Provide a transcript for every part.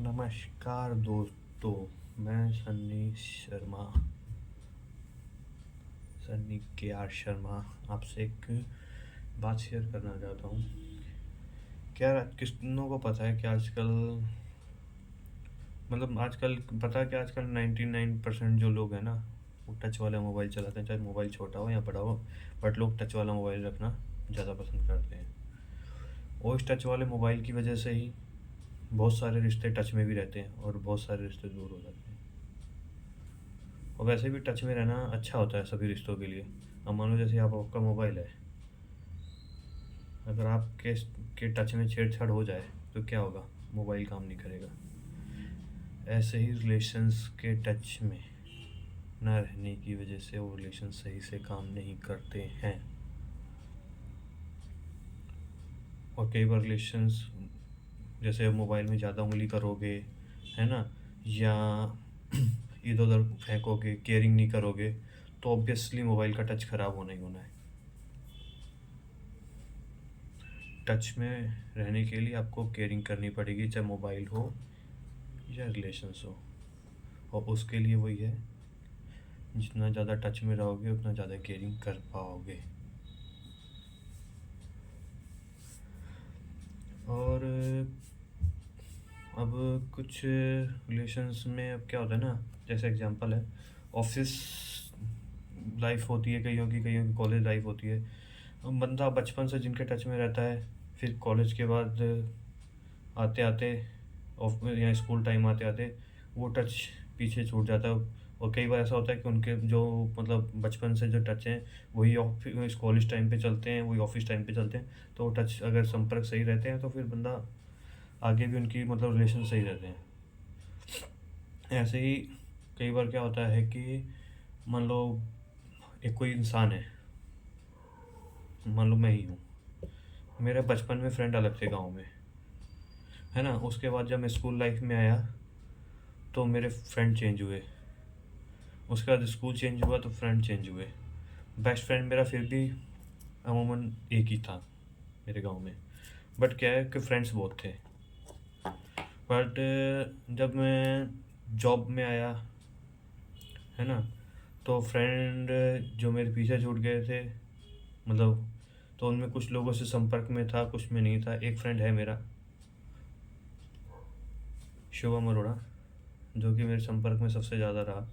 नमस्कार दोस्तों, मैं सन्नी के आर शर्मा आपसे एक बात शेयर करना चाहता हूँ। क्या कितनों को पता है कि आजकल पता है कि आजकल 99% जो लोग हैं ना, वो टच वाला मोबाइल चलाते हैं, चाहे मोबाइल छोटा हो या बड़ा हो, बट लोग टच वाला मोबाइल रखना ज़्यादा पसंद करते हैं। और इस टच वाले मोबाइल की वजह से ही बहुत सारे रिश्ते टच में भी रहते हैं और बहुत सारे रिश्ते दूर हो जाते हैं। और वैसे भी टच में रहना अच्छा होता है सभी रिश्तों के लिए। अब मान लो जैसे आपका मोबाइल है, अगर आपके के टच में छेड़छाड़ हो जाए तो क्या होगा? मोबाइल काम नहीं करेगा। ऐसे ही रिलेशंस के टच में ना रहने की वजह से वो रिलेशन सही से काम नहीं करते हैं। और कई बार रिलेशंस, जैसे मोबाइल में ज़्यादा उंगली करोगे, है ना, या इधर उधर फेंकोगे, केयरिंग नहीं करोगे, तो ऑब्वियसली मोबाइल का टच ख़राब होना ही होना है। टच में रहने के लिए आपको केयरिंग करनी पड़ेगी, चाहे मोबाइल हो या रिलेशंस हो। और उसके लिए वही है, जितना ज़्यादा टच में रहोगे उतना ज़्यादा केयरिंग कर पाओगे। और अब कुछ रिलेशंस में अब क्या होता है ना, जैसे एग्जांपल है, ऑफिस लाइफ होती है कईयों की कॉलेज लाइफ होती है। बंदा बचपन से जिनके टच में रहता है, फिर कॉलेज के बाद आते आते या स्कूल टाइम आते आते वो टच पीछे छूट जाता है। और कई बार ऐसा होता है कि उनके जो बचपन से जो टच हैं वही ऑफिस कॉलेज टाइम पे चलते हैं, वही ऑफिस टाइम पे चलते हैं। तो वो टच अगर संपर्क सही रहते हैं तो फिर बंदा आगे भी उनकी रिलेशन सही रहते हैं। ऐसे ही कई बार क्या होता है कि मान लो एक कोई इंसान है, मान लो मैं ही हूँ, मेरे बचपन में फ्रेंड अलग थे गाँव में, है ना। उसके बाद जब मैं स्कूल लाइफ में आया तो मेरे फ्रेंड चेंज हुए, उसके बाद स्कूल चेंज हुआ तो फ्रेंड चेंज हुए। बेस्ट फ्रेंड मेरा फिर भी अमूमन एक ही था मेरे गांव में, बट क्या है कि फ्रेंड्स बहुत थे। बट जब मैं जॉब में आया, है ना, तो फ्रेंड जो मेरे पीछे छूट गए थे, तो उनमें कुछ लोगों से संपर्क में था, कुछ में नहीं था। एक फ्रेंड है मेरा, शुभम अरोड़ा, जो कि मेरे संपर्क में सबसे ज़्यादा रहा,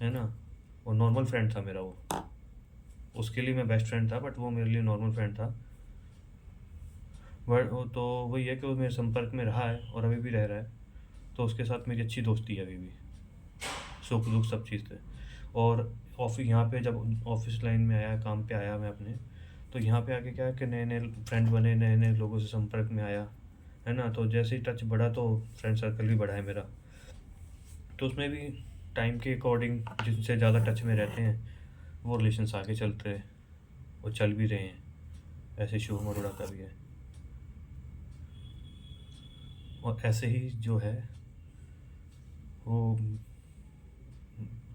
है ना। वो नॉर्मल फ्रेंड था मेरा, वो उसके लिए मैं बेस्ट फ्रेंड था, बट वो मेरे लिए नॉर्मल फ्रेंड था। बट वो तो वही है कि वो मेरे संपर्क में रहा है और अभी भी रह रहा है। तो उसके साथ मेरी अच्छी दोस्ती है अभी भी, सुख दुख सब चीज़ थे। और ऑफिस यहाँ पे जब ऑफिस लाइन में आया, काम पे आया मैं अपने, तो यहाँ पे आके क्या है कि नए नए फ्रेंड बने, नए नए लोगों से संपर्क में आया, है ना। तो जैसे ही टच बढ़ा तो फ्रेंड सर्कल भी बढ़ा है मेरा। तो उसमें भी टाइम के अकॉर्डिंग जिनसे ज़्यादा टच में रहते हैं वो रिलेशंस आगे चलते हैं और चल भी रहे हैं। ऐसे शुभम अरोड़ा का भी है। और ऐसे ही जो है वो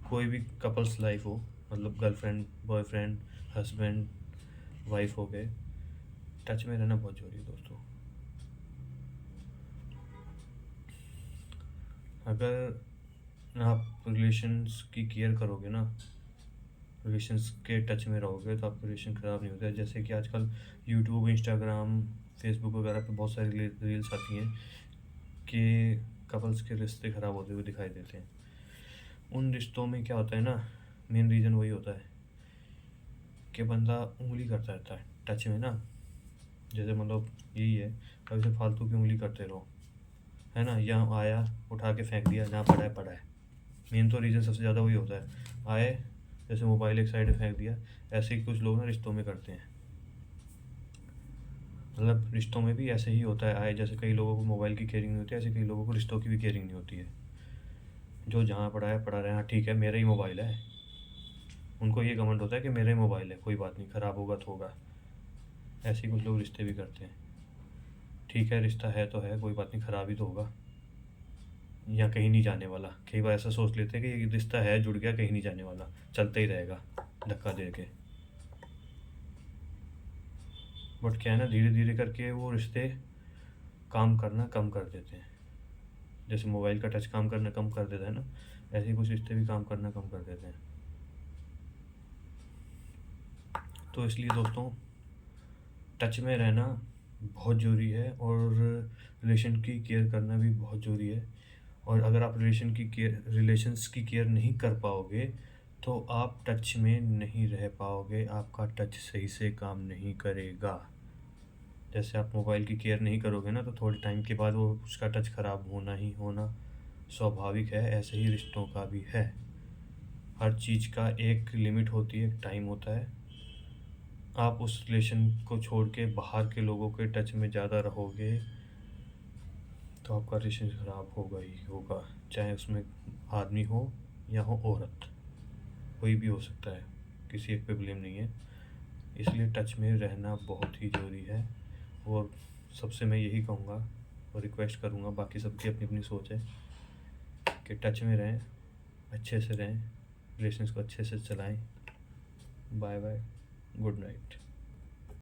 कोई भी कपल्स लाइफ हो, गर्लफ्रेंड बॉयफ्रेंड हस्बैंड वाइफ हो गए, टच में रहना बहुत ज़रूरी है दोस्तों। अगर आप रिलेशंस की केयर करोगे ना, रिलेशंस के टच में रहोगे, तो आपके रिलेशन ख़राब नहीं होते। जैसे कि आजकल यूट्यूब, इंस्टाग्राम, फेसबुक वगैरह पे बहुत सारी रील्स आती हैं कि कपल्स के रिश्ते ख़राब होते हुए दिखाई देते हैं। उन रिश्तों में क्या होता है ना, मेन रीज़न वही होता है कि बंदा उंगली करता रहता है टच में ना। जैसे यही है, कभी से फालतू की उंगली करते रहो, है ना। यहाँ आया, उठा के फेंक दिया, जहाँ पड़ा है पड़ा है। मेन तो रीज़न सबसे ज़्यादा वही होता है। आए, जैसे मोबाइल एक साइड फेंक दिया। ऐसे ही कुछ लोग ना रिश्तों में करते हैं। रिश्तों में भी ऐसे ही होता है। आए, जैसे कई लोगों को मोबाइल की केयरिंग नहीं होती है, ऐसे कई लोगों को रिश्तों की भी केयरिंग नहीं होती है। जो जहाँ पड़ा है पड़ा रहे, हाँ ठीक है, मेरा ही मोबाइल है। उनको ये घमंड होता है कि मेरा ही मोबाइल है, कोई बात नहीं, ख़राब होगा तो होगा। ऐसे ही कुछ लोग रिश्ते भी करते हैं। ठीक है, रिश्ता है तो है, कोई बात नहीं, ख़राब ही तो होगा या कहीं नहीं जाने वाला। कई बार ऐसा सोच लेते हैं कि ये रिश्ता है, जुड़ गया, कहीं नहीं जाने वाला, चलता ही रहेगा धक्का दे के। बट क्या है ना, धीरे धीरे करके वो रिश्ते काम करना कम कर देते हैं। जैसे मोबाइल का टच काम करना कम कर देता है ना, ऐसे ही कुछ रिश्ते भी काम करना कम कर देते हैं। तो इसलिए दोस्तों, टच में रहना बहुत ज़रूरी है और रिलेशन की केयर करना भी बहुत ज़रूरी है। और अगर आप रिलेशंस की केयर नहीं कर पाओगे, तो आप टच में नहीं रह पाओगे, आपका टच सही से काम नहीं करेगा। जैसे आप मोबाइल की केयर नहीं करोगे ना, तो थोड़े टाइम के बाद वो उसका टच ख़राब होना ही होना स्वाभाविक है, ऐसे ही रिश्तों का भी है। हर चीज़ का एक लिमिट होती है, एक टाइम होता है। आप उस रिलेशन को छोड़ के बाहर के लोगों के टच में ज़्यादा रहोगे, तो आपका रिलेशन ख़राब होगा ही होगा, चाहे उसमें आदमी हो या हो औरत, कोई भी हो सकता है, किसी एक पे ब्लेम नहीं है। इसलिए टच में रहना बहुत ही ज़रूरी है और सबसे मैं यही कहूँगा और रिक्वेस्ट करूँगा, बाकी सबकी अपनी-अपनी सोच है कि टच में रहें, अच्छे से रहें, रिलेशंस को अच्छे से चलाएँ। Bye bye, good night.